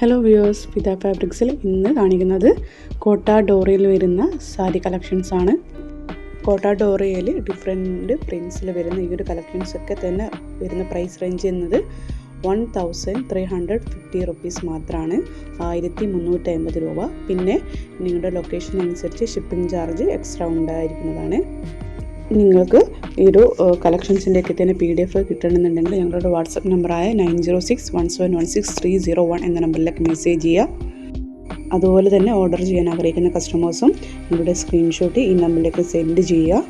Hello viewers, Fida ഫാബ്രിക്സിൽ ഇന്ന് കാണിക്കുന്നത് കോട്ട ഡോറയിൽ വരുന്ന സാരി കളക്ഷൻസ് ആണ്. കോട്ട ഡോറയിൽ ഡിഫറെൻറ്റ് പ്രിൻസിൽ വരുന്ന ഈ ഒരു കളക്ഷൻസ് ഒക്കെ തന്നെ വരുന്ന പ്രൈസ് റേഞ്ച് എന്നത് 1350 റുപ്പീസ് മാത്രമാണ്. 1350 രൂപ. പിന്നെ നിങ്ങളുടെ ലൊക്കേഷൻ അനുസരിച്ച് ഷിപ്പിംഗ് ചാർജ് എക്സ്ട്രാ ഉണ്ടായിരിക്കുന്നതാണ്. നിങ്ങൾക്ക് ഈ ഒരു കളക്ഷൻസിൻ്റെയൊക്കെ തന്നെ PDF കിട്ടണമെന്നുണ്ടെങ്കിൽ ഞങ്ങളുടെ വാട്സപ്പ് നമ്പറായ 9061716301 എന്ന നമ്പറിലേക്ക് മെസ്സേജ് ചെയ്യുക. അതുപോലെ തന്നെ ഓർഡർ ചെയ്യാൻ ആഗ്രഹിക്കുന്ന കസ്റ്റമേഴ്സും നിങ്ങളുടെ സ്ക്രീൻഷോട്ട് ഈ നമ്പറിലേക്ക് സെൻഡ് ചെയ്യുക.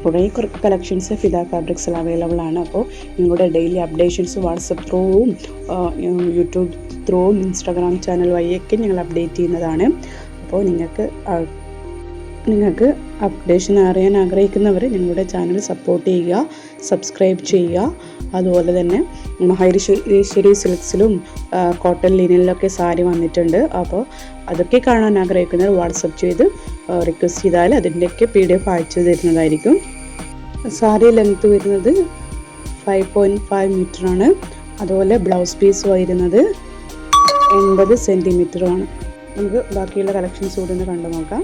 കുറേ കളക്ഷൻസ് ഫിദ ഫാബ്രിക്സിൽ അവൈലബിൾ ആണ്. അപ്പോൾ നിങ്ങളുടെ ഡെയിലി അപ്ഡേഷൻസ് വാട്സപ്പ് ത്രൂവും യൂട്യൂബ് ത്രൂവും ഇൻസ്റ്റാഗ്രാം ചാനൽ വഴിയൊക്കെ ഞങ്ങൾ അപ്ഡേറ്റ് ചെയ്യുന്നതാണ്. അപ്പോൾ നിങ്ങൾക്ക് അപ്ഡേഷൻ അറിയാൻ ആഗ്രഹിക്കുന്നവർ ഞങ്ങളുടെ ചാനൽ സപ്പോർട്ട് ചെയ്യുക, സബ്സ്ക്രൈബ് ചെയ്യുക. അതുപോലെ തന്നെ മഹേശ്വരി സിൽക്സിലും കോട്ടൺ ലിനനിലൊക്കെ സാരി വന്നിട്ടുണ്ട്. അപ്പോൾ അതൊക്കെ കാണാൻ ആഗ്രഹിക്കുന്നവർ വാട്സപ്പ് ചെയ്ത് റിക്വസ്റ്റ് ചെയ്താൽ അതിൻ്റെയൊക്കെ PDF അയച്ചു തരുന്നതായിരിക്കും. സാരി ലെങ്ത്ത് വരുന്നത് 5.5 മീറ്ററാണ്. അതുപോലെ ബ്ലൗസ് പീസ് വരുന്നത് 80 സെൻറ്റിമീറ്ററുമാണ്. നമുക്ക് ബാക്കിയുള്ള കളക്ഷൻസ് കൂടി ഒന്ന് കണ്ടു നോക്കാം.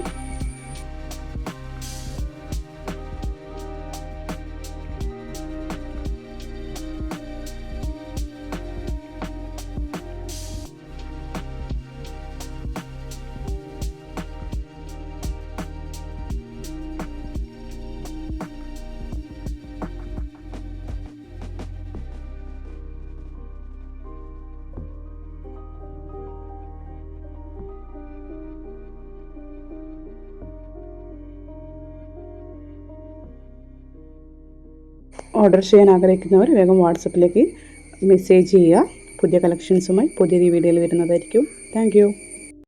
ഓർഡർ ചെയ്യാൻ ആഗ്രഹിക്കുന്നവർ വേഗം വാട്സപ്പിലേക്ക് മെസ്സേജ് ചെയ്യുക. പുതിയ കളക്ഷൻസുമായി പുതിയൊരു വീഡിയോയിൽ വരുന്നതായിരിക്കും. Thank you.